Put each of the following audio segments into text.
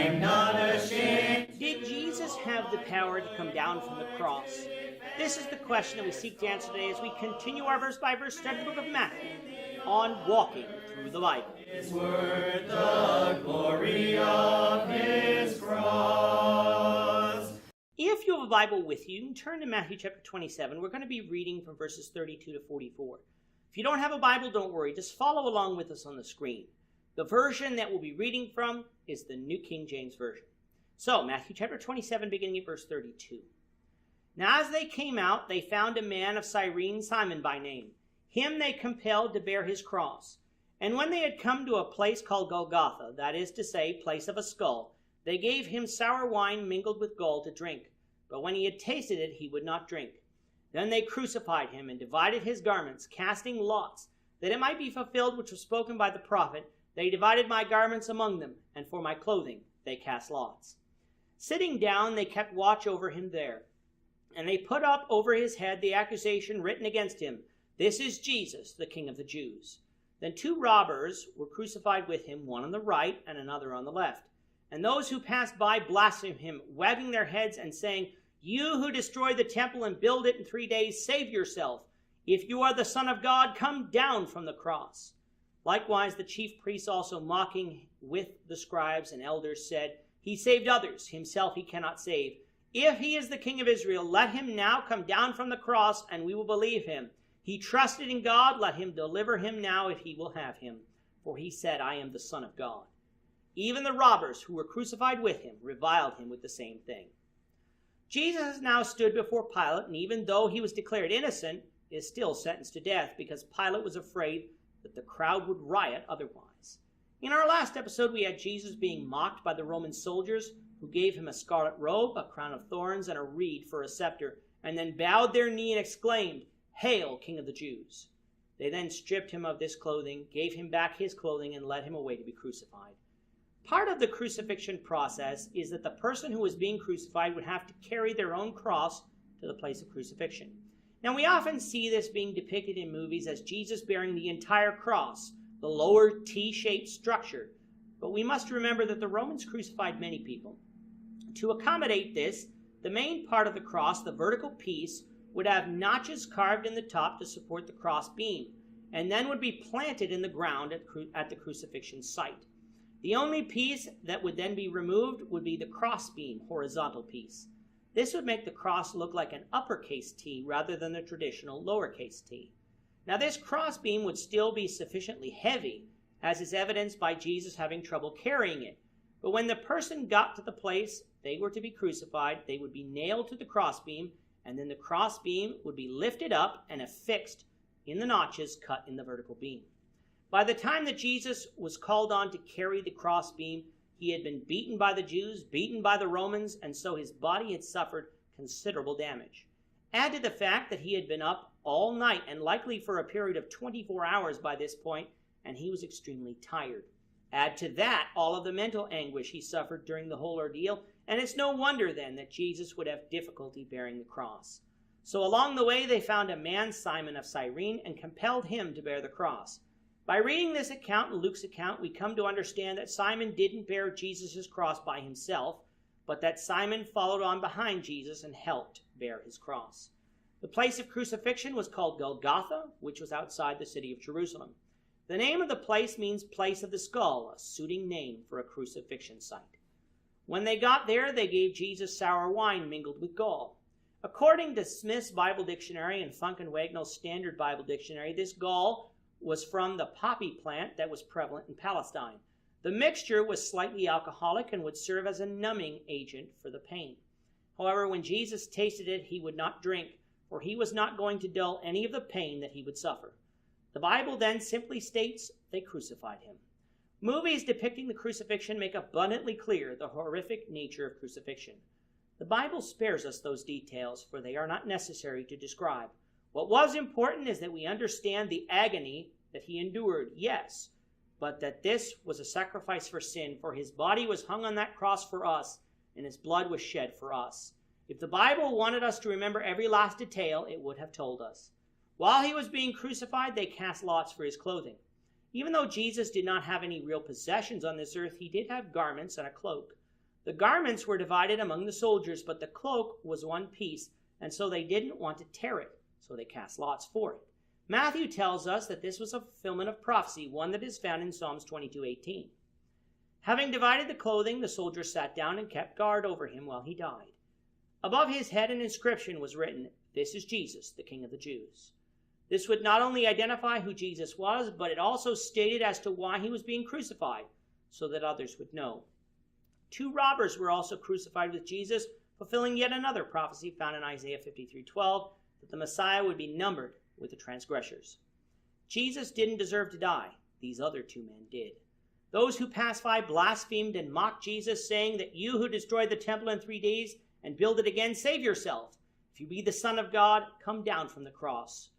I'm not ashamed. Did Jesus have the power to come down from the cross? This is the question that we seek to answer today as we continue our verse-by-verse study of the book of Matthew on walking through the Bible. It's worth the glory of his cross. If you have a Bible with you, you can turn to Matthew chapter 27. We're going to be reading from verses 32 to 44. If you don't have a Bible, don't worry. Just follow along with us on the screen. The version that we'll be reading from is the New King James Version. So, Matthew chapter 27, beginning at verse 32. Now as they came out, they found a man of Cyrene, Simon by name. Him they compelled to bear his cross. And when they had come to a place called Golgotha, that is to say, place of a skull, they gave him sour wine mingled with gall to drink. But when he had tasted it, he would not drink. Then they crucified him and divided his garments, casting lots, that it might be fulfilled which was spoken by the prophet, they divided my garments among them, and for my clothing they cast lots. Sitting down, they kept watch over him there. And they put up over his head the accusation written against him, "This is Jesus, the King of the Jews." Then two robbers were crucified with him, one on the right and another on the left. And those who passed by blasphemed him, wagging their heads and saying, "You who destroy the temple and build it in 3 days, save yourself. If you are the Son of God, come down from the cross." Likewise, the chief priests also, mocking with the scribes and elders, said, "He saved others, himself he cannot save. If he is the King of Israel, let him now come down from the cross, and we will believe him. He trusted in God, let him deliver him now if he will have him. For he said, I am the Son of God." Even the robbers who were crucified with him reviled him with the same thing. Jesus now stood before Pilate, and even though he was declared innocent, is still sentenced to death, because Pilate was afraid that the crowd would riot otherwise. In our last episode, we had Jesus being mocked by the Roman soldiers, who gave him a scarlet robe, a crown of thorns, and a reed for a scepter, and then bowed their knee and exclaimed, "Hail, King of the Jews!" They then stripped him of this clothing, gave him back his clothing, and led him away to be crucified. Part of the crucifixion process is that the person who was being crucified would have to carry their own cross to the place of crucifixion. Now, we often see this being depicted in movies as Jesus bearing the entire cross, the lower T-shaped structure. But we must remember that the Romans crucified many people. To accommodate this, the main part of the cross, the vertical piece, would have notches carved in the top to support the cross beam, and then would be planted in the ground at the crucifixion site. The only piece that would then be removed would be the cross beam, horizontal piece. This would make the cross look like an uppercase T rather than the traditional lowercase t. Now this cross beam would still be sufficiently heavy, as is evidenced by Jesus having trouble carrying it. But when the person got to the place they were to be crucified, they would be nailed to the crossbeam, and then the crossbeam would be lifted up and affixed in the notches cut in the vertical beam. By the time that Jesus was called on to carry the crossbeam, he had been beaten by the Jews, beaten by the Romans, and so his body had suffered considerable damage. Add to the fact that he had been up all night, and likely for a period of 24 hours by this point, and he was extremely tired. Add to that all of the mental anguish he suffered during the whole ordeal, and it's no wonder then that Jesus would have difficulty bearing the cross. So along the way they found a man, Simon of Cyrene, and compelled him to bear the cross. By reading this account and Luke's account, we come to understand that Simon didn't bear Jesus' cross by himself, but that Simon followed on behind Jesus and helped bear his cross. The place of crucifixion was called Golgotha, which was outside the city of Jerusalem. The name of the place means place of the skull, a suiting name for a crucifixion site. When they got there, they gave Jesus sour wine mingled with gall. According to Smith's Bible Dictionary and Funk and Wagnall's Standard Bible Dictionary, this gall was from the poppy plant that was prevalent in Palestine. The mixture was slightly alcoholic and would serve as a numbing agent for the pain. However, when Jesus tasted it, he would not drink, for he was not going to dull any of the pain that he would suffer. The Bible then simply states they crucified him. Movies depicting the crucifixion make abundantly clear the horrific nature of crucifixion. The Bible spares us those details, for they are not necessary to describe. What was important is that we understand the agony that he endured, yes, but that this was a sacrifice for sin, for his body was hung on that cross for us, and his blood was shed for us. If the Bible wanted us to remember every last detail, it would have told us. While he was being crucified, they cast lots for his clothing. Even though Jesus did not have any real possessions on this earth, he did have garments and a cloak. The garments were divided among the soldiers, but the cloak was one piece, and so they didn't want to tear it, so they cast lots for it. Matthew tells us that this was a fulfillment of prophecy, one that is found in Psalms 22:18. Having divided the clothing, the soldiers sat down and kept guard over him while he died. Above his head an inscription was written, "This is Jesus, the King of the Jews." This would not only identify who Jesus was, but it also stated as to why he was being crucified, so that others would know. 2 robbers were also crucified with Jesus, fulfilling yet another prophecy found in Isaiah 53:12, that the Messiah would be numbered with the transgressors. Jesus didn't deserve to die. These other 2 men did. Those who passed by blasphemed and mocked Jesus, saying that you who destroyed the temple in 3 days and build it again, save yourself. If you be the Son of God, come down from the cross.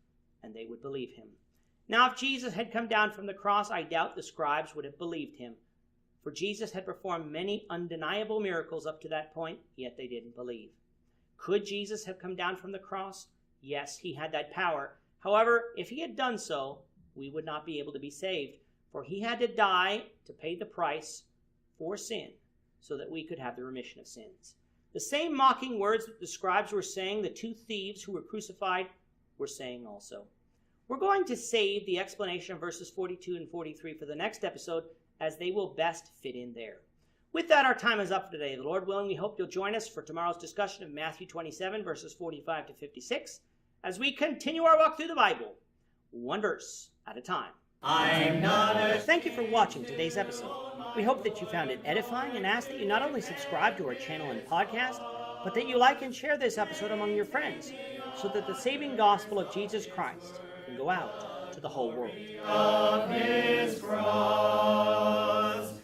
And they would believe him. Now, if Jesus had come down from the cross, I doubt the scribes would have believed him. For Jesus had performed many undeniable miracles up to that point, yet they didn't believe. Could Jesus have come down from the cross? Yes, he had that power. However, if he had done so, we would not be able to be saved, for he had to die to pay the price for sin so that we could have the remission of sins. The same mocking words that the scribes were saying, the 2 thieves who were crucified were saying also. We're going to save the explanation of verses 42 and 43 for the next episode, as they will best fit in there. With that, our time is up for today. The Lord willing, we hope you'll join us for tomorrow's discussion of Matthew 27, verses 45 to 56, as we continue our walk through the Bible, one verse at a time. I'm not ashamed. Thank you for watching today's episode. We hope that you found it edifying and ask that you not only subscribe to our channel and podcast, but that you like and share this episode among your friends, so that the saving gospel of Jesus Christ can go out to the whole world. Of his cross.